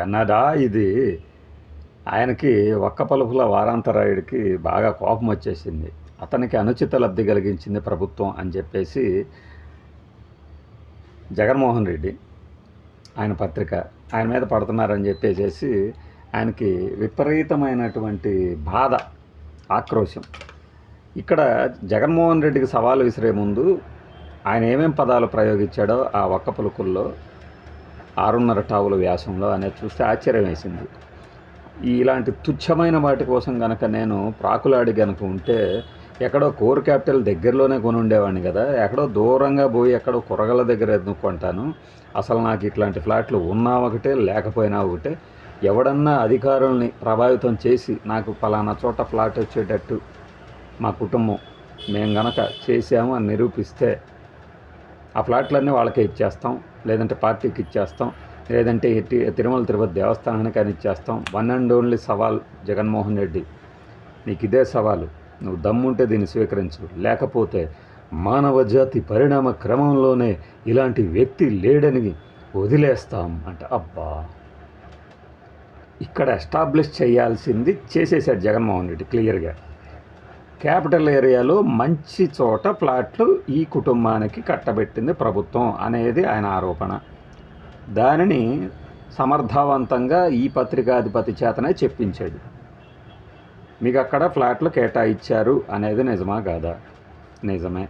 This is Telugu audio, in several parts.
అన్నదా ఇది ఆయనకి ఒక్క పలుకుల వారాంతరాయుడికి బాగా కోపం వచ్చేసింది. అతనికి అనుచిత లబ్ధి కలిగించింది ప్రభుత్వం అని చెప్పేసి జగన్మోహన్ రెడ్డి ఆయన పత్రిక ఆయన మీద పడుతున్నారని చెప్పేసి ఆయనకి విపరీతమైనటువంటి బాధ, ఆక్రోశం. ఇక్కడ జగన్మోహన్ రెడ్డికి సవాలు విసిరే ముందు ఆయన ఏమేం పదాలు ప్రయోగించాడో ఆ ఒక్క పలుకుల్లో 6.5 టావుల వ్యాసంలో అనేది చూస్తే ఆశ్చర్యం వేసింది. ఇలాంటి తుచ్చమైన వాటి కోసం కనుక నేను ప్రాకులాడి కనుక ఉంటే ఎక్కడో కోర్ క్యాపిటల్ దగ్గరలోనే కొని ఉండేవాడిని కదా, ఎక్కడో దూరంగా పోయి ఎక్కడో కురగల దగ్గర ఎన్నుకుంటాను. అసలు నాకు ఇట్లాంటి ఫ్లాట్లు ఉన్నా ఒకటే లేకపోయినా ఒకటే. ఎవడన్నా అధికారుల్ని ప్రభావితం చేసి నాకు పలానా చోట ఫ్లాట్ వచ్చేటట్టు మా కుటుంబం మేము గనక చేసాము అని నిరూపిస్తే ఆ ఫ్లాట్లన్నీ వాళ్ళకే ఇచ్చేస్తాం, లేదంటే పార్టీకి ఇచ్చేస్తాం, లేదంటే తిరుమల తిరుపతి దేవస్థానానికి అని ఇచ్చేస్తాం. వన్ అండ్ ఓన్లీ సవాల్ జగన్మోహన్ రెడ్డి, నీకు ఇదే సవాలు. నువ్వు దమ్ముంటే దీన్ని స్వీకరించు, లేకపోతే మానవ జాతి పరిణామ క్రమంలోనే ఇలాంటి వ్యక్తి లేడని వదిలేస్తాం అంట. అబ్బా, ఇక్కడ ఎస్టాబ్లిష్ చేయాల్సింది చేసేసాడు జగన్మోహన్ రెడ్డి క్లియర్గా. క్యాపిటల్ ఏరియాలో మంచి చోట ఫ్లాట్లు ఈ కుటుంబానికి కట్టబెట్టింది ప్రభుత్వం అనేది ఆయన ఆరోపణ. దానిని సమర్థవంతంగా ఈ పత్రికాధిపతి చేతనే చెప్పించాడు. మీకు అక్కడ ఫ్లాట్లు కేటాయించారు అనేది నిజమా కాదా? నిజమే.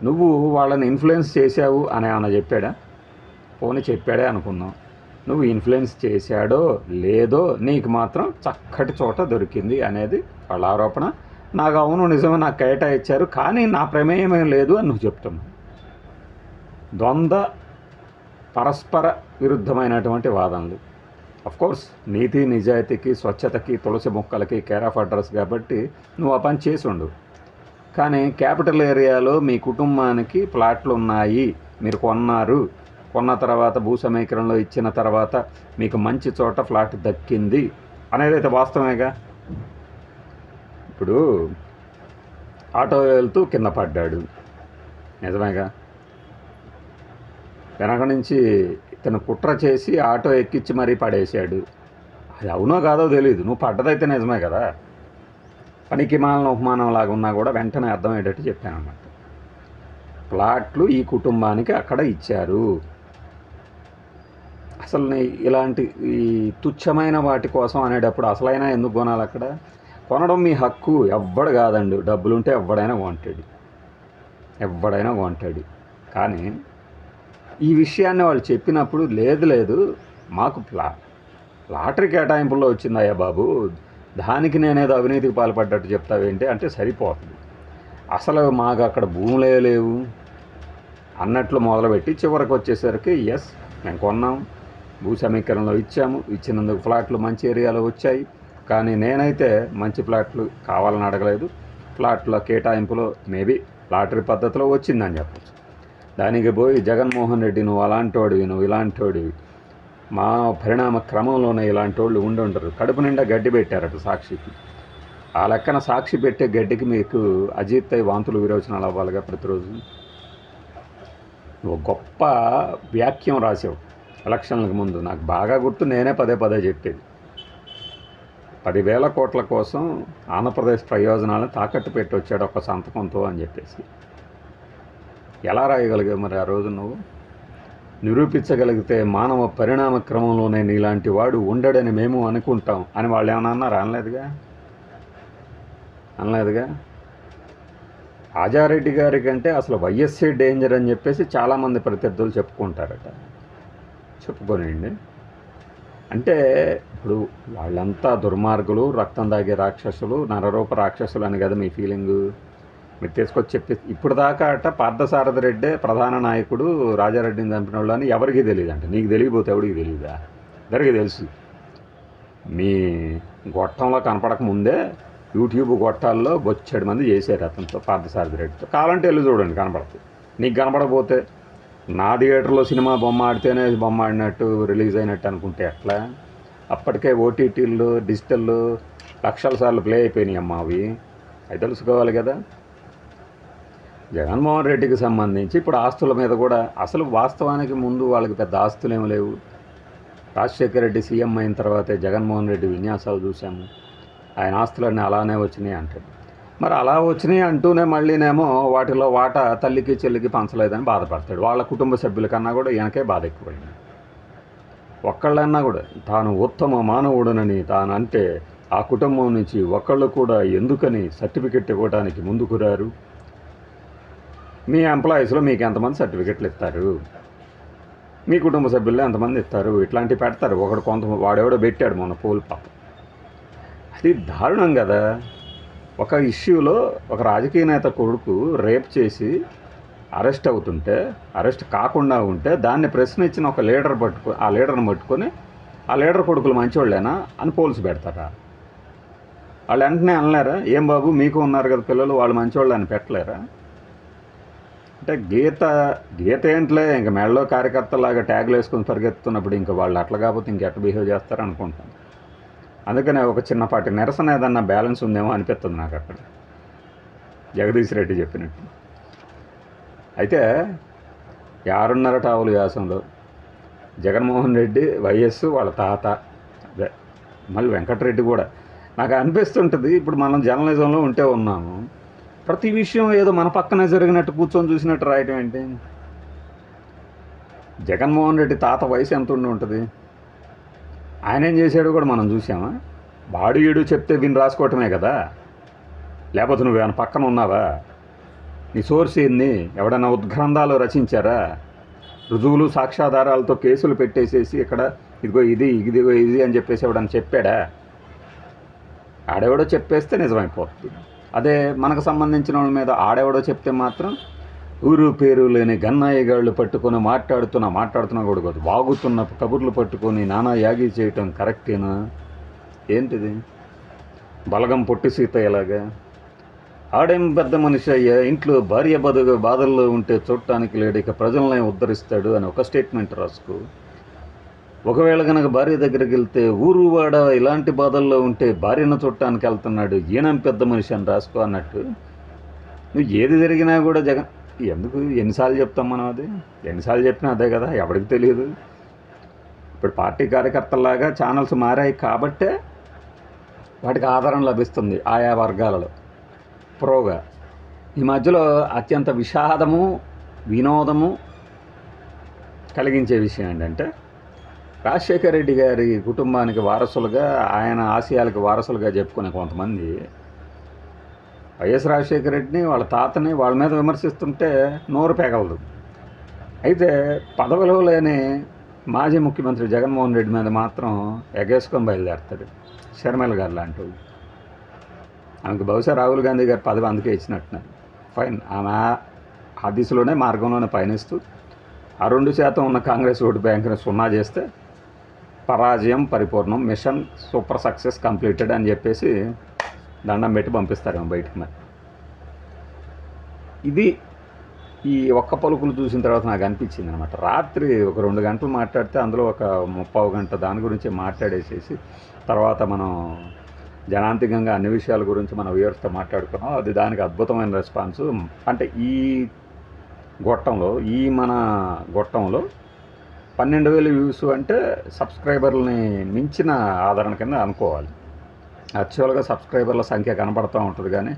నువ్వు వాళ్ళని ఇన్ఫ్లుయెన్స్ చేశావు అని ఏమైనా చెప్పాడా? పోనీ చెప్పాడే అనుకుందాం. నువ్వు ఇన్ఫ్లుయెన్స్ చేశాడో లేదో నీకు మాత్రం చక్కటి చోట దొరికింది అనేది వాళ్ళ ఆరోపణ. నాకు అవును నిజమే, నాకు కేటాయించారు, కానీ నా ప్రమేయం ఏం లేదు అని నువ్వు చెప్తున్నావు. ద్వంద్వ పరస్పర విరుద్ధమైనటువంటి వాదనలు. కోర్స్ నీతి నిజాయితీకి స్వచ్ఛతకి తులసి మొక్కలకి కేర్ ఆఫ్ అడ్రస్ కాబట్టి నువ్వు ఆ పని చేసి ఉండు. కానీ క్యాపిటల్ ఏరియాలో మీ కుటుంబానికి ప్లాట్లు ఉన్నాయి, మీరు కొన్నారు, కొన్న తర్వాత భూ సమీకరణలో ఇచ్చిన తర్వాత మీకు మంచి చోట ఫ్లాట్ దక్కింది అనేది అయితే వాస్తవమేగా. ఇప్పుడు ఆటో వెళ్తూ కింద పడ్డాడు, నిజమేగా. వెనక నుంచి ఇతను కుట్ర చేసి ఆటో ఎక్కించి మరీ పడేసాడు. అది అవునో కాదో తెలియదు, నువ్వు పడ్డదైతే నిజమే కదా. పనికి మాలిన ఉపమానం లాగా ఉన్నా కూడా వెంటనే అర్థమయ్యేటట్టు చెప్పాను అన్నమాట. ప్లాట్లు ఈ కుటుంబానికి అక్కడ ఇచ్చారు. అసలు ఇలాంటి ఈ తుచ్చమైన వాటి కోసం అనేటప్పుడు అసలైనా ఎందుకు కొనాలి? అక్కడ కొనడం మీ హక్కు, ఎవ్వడు కాదండు. డబ్బులుంటే ఎవడైనా కొంటాడు. కానీ ఈ విషయాన్ని వాళ్ళు చెప్పినప్పుడు లేదు మాకు లాటరీ కేటాయింపుల్లో వచ్చిందయ్యా బాబు, దానికి నేనేదో అవినీతికి పాల్పడ్డట్టు చెప్తావేంటి అంటే సరిపోతుంది. అసలు మాకు అక్కడ భూములే లేవు అన్నట్లు మొదలుపెట్టి చివరికి వచ్చేసరికి ఎస్ మేము కొన్నాం, భూ సమీకరణలో ఇచ్చాము, ఇచ్చినందుకు ఫ్లాట్లు మంచి ఏరియాలో వచ్చాయి, కానీ నేనైతే మంచి ఫ్లాట్లు కావాలని అడగలేదు. ఫ్లాట్ల కేటాయింపులో మేబీ లాటరీ పద్ధతిలో వచ్చిందని చెప్పచ్చు. దానికి పోయి జగన్మోహన్ రెడ్డి నువ్వు అలాంటోడివి, నువ్వు ఇలాంటోడివి, మా పరిణామ క్రమంలోనే ఇలాంటి వాళ్ళు ఉండరు. కడుపు నిండా గడ్డి పెట్టారట సాక్షికి. ఆ లెక్కన సాక్షి పెట్టే గడ్డికి మీకు అజీత్ వాంతులు విరోచనాలు అవ్వాలిగా ప్రతిరోజు. నువ్వు గొప్ప వ్యాఖ్యం రాసావు ఎలక్షన్లకు ముందు, నాకు బాగా గుర్తు. నేనే పదే చెప్పేది 10,000 కోట్ల కోసం ఆంధ్రప్రదేశ్ ప్రయోజనాలను తాకట్టు పెట్టి వచ్చాడు ఒక సంతకంతో అని చెప్పేసి. ఎలా రాయగలిగావు మరి ఆ రోజు? నువ్వు నిరూపించగలిగితే మానవ పరిణామ క్రమంలోనే నీలాంటి వాడు ఉండడని మేము అనుకుంటాం అని వాళ్ళు ఏమన్నా అన్నారు? అనలేదుగా. ఆజారెడ్డి గారి కంటే అసలు వైఎస్సీ డేంజర్ అని చెప్పేసి చాలామంది ప్రత్యర్థులు చెప్పుకుంటారట. చెప్పుకోనండి. అంటే ఇప్పుడు వాళ్ళంతా దుర్మార్గులు, రక్తం దాగే రాక్షసులు, నరరూప రాక్షసులు అని కదా మీ ఫీలింగు? మీరు తీసుకొచ్చి చెప్పి ఇప్పుడు దాకా అట పార్థసారథి రెడ్డే ప్రధాన నాయకుడు, రాజారెడ్డిని చంపిన వాళ్ళు అని ఎవరికి తెలియదు అంట. నీకు తెలియకపోతే ఎవరికి తెలియదా? అందరికీ తెలుసు. మీ గొట్టంలో కనపడక ముందే యూట్యూబ్ గొట్టాల్లో బొచ్చేడు మంది చేశారు అతనితో, పార్థసారథి రెడ్డితో. కావాలంటే వెళ్ళి చూడండి, కనపడుతుంది. నీకు కనపడకపోతే నా థియేటర్లో సినిమా బొమ్మ ఆడితేనే బొమ్మ ఆడినట్టు రిలీజ్ అయినట్టు అనుకుంటే ఎట్లా? అప్పటికే ఓటీటీల్లో డిజిటల్లో లక్షల సార్లు ప్లే అయిపోయినాయి అమ్మా. అవి తెలుసుకోవాలి కదా. జగన్మోహన్ రెడ్డికి సంబంధించి ఇప్పుడు ఆస్తుల మీద కూడా అసలు వాస్తవానికి ముందు వాళ్ళకి పెద్ద ఆస్తులు ఏమి లేవు. రాజశేఖర రెడ్డి సీఎం అయిన తర్వాతే జగన్మోహన్ రెడ్డి విన్యాసాలు చూసాము, ఆయన ఆస్తులన్నీ అలానే వచ్చినాయి అంటాడు. మరి అలా వచ్చినాయి అంటూనే మళ్ళీనేమో వాటిలో వాటా తల్లికి చెల్లికి పంచలేదని బాధపడతాడు. వాళ్ళ కుటుంబ సభ్యుల కన్నా కూడా ఈయనకే బాధ ఎక్కువైంది. ఒక్కళ్ళన్నా కూడా తాను ఉత్తమ మానవుడనని తానంటే ఆ కుటుంబం నుంచి ఒక్కళ్ళు కూడా ఎందుకని సర్టిఫికెట్ ఇవ్వడానికి ముందుకు రారు? మీ ఎంప్లాయీస్లో మీకు ఎంతమంది సర్టిఫికెట్లు ఇస్తారు? మీ కుటుంబ సభ్యుల్లో ఎంతమంది ఇస్తారు? ఇట్లాంటివి పెడతారు. వాడెవడో పెట్టాడు మొన్న పోల్ పాప. అది దారుణం కదా. ఒక ఇష్యూలో ఒక రాజకీయ నేత కొడుకు రేప్ చేసి అరెస్ట్ అవుతుంటే, అరెస్ట్ కాకుండా ఉంటే దాన్ని ప్రశ్నించిన ఒక లీడర్ ఆ లీడర్ని పట్టుకొని ఆ లీడర్ కొడుకులు మంచివాళ్ళేనా అని పోల్సి పెడతారా? వాళ్ళు వెంటనే అనలేరా, ఏం బాబు మీకు ఉన్నారు కదా పిల్లలు, వాళ్ళు మంచివాళ్ళు అని పెట్టలేరా? అంటే గీత ఏంట్లే, ఇంక మెడలో కార్యకర్తలాగా ట్యాగులు వేసుకొని పరిగెత్తుతున్నప్పుడు ఇంక వాళ్ళు అట్లా కాకపోతే ఇంకెట్లా బిహేవ్ చేస్తారు అనుకుంటాను. అందుకనే ఒక చిన్నపాటి నిరసన ఏదన్నా బ్యాలెన్స్ ఉందేమో అనిపిస్తుంది నాకు అక్కడ, జగదీష్ రెడ్డి చెప్పినట్టు. అయితే 6.5 టావుల వ్యాసంలో జగన్మోహన్ రెడ్డి, వైఎస్ వాళ్ళ తాత, అదే మళ్ళీ వెంకటరెడ్డి కూడా. నాకు అనిపిస్తుంటుంది, ఇప్పుడు మనం జర్నలిజంలో ఉంటే ఉన్నాము, ప్రతి విషయం ఏదో మన పక్కనే జరిగినట్టు కూర్చొని చూసినట్టు రాయటం ఏంటి? జగన్మోహన్ రెడ్డి తాత వయసు ఎంత ఉండి ఉంటుంది? ఆయన ఏం చేశాడు కూడా మనం చూసామా? వాడు ఈడు చెప్తే విని రాసుకోవటమే కదా. లేకపోతే నువ్వేమైనా పక్కన ఉన్నావా? నీ సోర్స్ ఏంది? ఎవడన్నా ఉద్గ్రంథాలు రచించారా? రుజువులు సాక్ష్యాధారాలతో కేసులు పెట్టేసేసి ఇక్కడ ఇదిగో ఇది అని చెప్పేసి ఎవడన్నా చెప్పాడా? ఆడెవడో చెప్పేస్తే నిజమైపోతుంది. అదే మనకు సంబంధించిన వాళ్ళ మీద ఆడెవడో చెప్తే మాత్రం ఊరు పేరు లేని గన్నాయిగాళ్ళు పట్టుకొని మాట్లాడుతున్నా కూడా కాదు, వాగుతున్న కబుర్లు పట్టుకొని నానా యాగి చేయటం కరెక్టేనా? ఏంటిది? బలగం పొట్టి సీత ఎలాగా? ఆడేం పెద్ద మనిషి అయ్యా, ఇంట్లో భార్య బాధల్లో ఉంటే చూడటానికి లేడు, ఇక ప్రజలనే ఉద్ధరిస్తాడు అని ఒక స్టేట్మెంట్ రాసుకో. ఒకవేళ కనుక భార్య దగ్గరికి వెళ్తే ఊరు వాడ ఇలాంటి బాధల్లో ఉంటే భార్యను చూడటానికి వెళ్తున్నాడు, ఈయన పెద్ద మనిషి అని రాసుకో అన్నట్టు. నువ్వు ఏది జరిగినా కూడా ఎందుకు ఎన్నిసార్లు చెప్తాం మనం? అది ఎన్నిసార్లు చెప్పినా అదే కదా, ఎవరికి తెలియదు. ఇప్పుడు పార్టీ కార్యకర్తల్లాగా ఛానల్స్ మారాయి కాబట్టే వాటికి ఆధారం లభిస్తుంది ఆయా వర్గాలలో ప్రోగా. ఈ మధ్యలో అత్యంత విషాదము వినోదము కలిగించే విషయం ఏంటంటే, రాజశేఖర రెడ్డి గారి కుటుంబానికి వారసులుగా, ఆయన ఆశయాలకు వారసులుగా చెప్పుకునే కొంతమంది వైఎస్ రాజశేఖర రెడ్డిని, వాళ్ళ తాతని వాళ్ళ మీద విమర్శిస్తుంటే నోరు పెగలదు. అయితే పదవిలో లేని మాజీ ముఖ్యమంత్రి జగన్మోహన్ రెడ్డి మీద మాత్రం ఎగేసుకొని బయలుదేరుతాడు షర్మిల గారు లాంటి. ఆమెకు బహుశా రాహుల్ గాంధీ గారు పదవి అందుకే ఇచ్చినట్టున్నారు. ఫైన్, ఆమె ఆ దిశలోనే మార్గంలోనే పయనిస్తూ ఆ 2% ఉన్న కాంగ్రెస్ ఓటు బ్యాంకుని సున్నా చేస్తే పరాజయం పరిపూర్ణం, మిషన్ సూపర్ సక్సెస్ కంప్లీటెడ్ అని చెప్పేసి దండం పెట్టి పంపిస్తారేమో బయటికి. మరి ఇది ఈ ఒక్క పలుకులు చూసిన తర్వాత నాకు అనిపించింది అనమాట. రాత్రి ఒక 2 గంటలు మాట్లాడితే అందులో ఒక 30 గంట దాని గురించి మాట్లాడేసేసి తర్వాత మనం జనాంతికంగా అన్ని విషయాల గురించి మన వ్యూవర్స్తో మాట్లాడుకున్నాం. అది దానికి అద్భుతమైన రెస్పాన్సు. అంటే మన గొట్టంలో 12,000 వ్యూస్ అంటే సబ్స్క్రైబర్లని మించిన ఆదరణ కింద అనుకోవాలి. యాక్చువల్గా సబ్స్క్రైబర్ల సంఖ్య కనపడుతూ ఉంటుంది, కానీ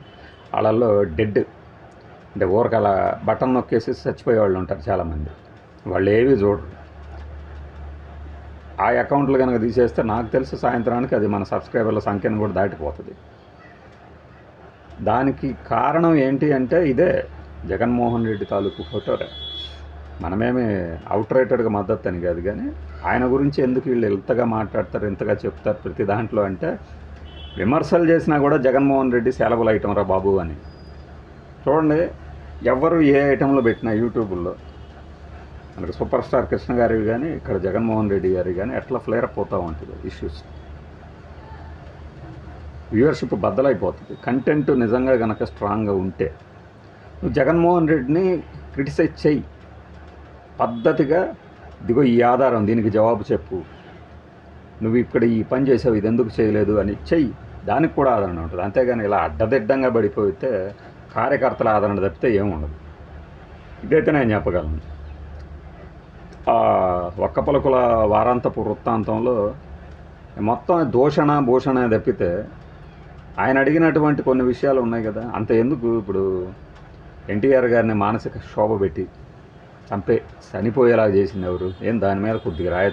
వాళ్ళల్లో డెడ్ అంటే ఊరికి అలా బటన్ నొక్కేసి చచ్చిపోయే వాళ్ళు ఉంటారు చాలామంది. వాళ్ళు ఏవి చూడరు. ఆ అకౌంట్లు కనుక తీసేస్తే నాకు తెలిసి సాయంత్రానికి అది మన సబ్స్క్రైబర్ల సంఖ్యను కూడా దాటిపోతుంది. దానికి కారణం ఏంటి అంటే ఇదే జగన్మోహన్ రెడ్డి తాలూకు ఫోటోరే. మనమేమి అవుట్రేటెడ్గా మద్దతు అని కాదు, కానీ ఆయన గురించి ఎందుకు వీళ్ళు ఇంతగా మాట్లాడతారు, ఇంతగా చెప్తారు ప్రతి దాంట్లో అంటే, విమర్శలు చేసినా కూడా జగన్మోహన్ రెడ్డి సెలవులు ఐటమ్ రా బాబు అని. చూడండి, ఎవరు ఏ ఐటెంలో పెట్టినా యూట్యూబ్లో మనకు సూపర్ స్టార్ కృష్ణ గారివి కానీ ఇక్కడ జగన్మోహన్ రెడ్డి గారి కానీ ఎట్లా ఫ్లేర్ అప్ అవుతూ ఉంటుంది ఇష్యూస్. వ్యూవర్షిప్ బద్దలైపోతుంది. కంటెంట్ నిజంగా కనుక స్ట్రాంగ్గా ఉంటే నువ్వు జగన్మోహన్ రెడ్డిని క్రిటిసైజ్ చెయ్యి పద్ధతిగా. ఇదిగో ఈ ఆధారం, దీనికి జవాబు చెప్పు, నువ్వు ఇక్కడ ఈ పని చేసావు, ఇది ఎందుకు చేయలేదు అని చెయ్యి. దానికి కూడా ఆదరణ ఉంటుంది. అంతేగాని ఇలా అడ్డదిడ్డంగా పడిపోతే కార్యకర్తల ఆదరణ తప్పితే ఏముండదు. ఇదైతే నేను చెప్పగలను. ఆ ఒక్క పలుకుల వారాంతపు వృత్తాంతంలో మొత్తం భూషణ తప్పితే ఆయన అడిగినటువంటి కొన్ని విషయాలు ఉన్నాయి కదా, అంత ఎందుకు ఇప్పుడు ఎన్టీఆర్ గారిని మానసిక క్షోభ పెట్టి చనిపోయేలా చేసింది ఎవరు? ఏం దాని మీద కొద్దిగా రాయొచ్చు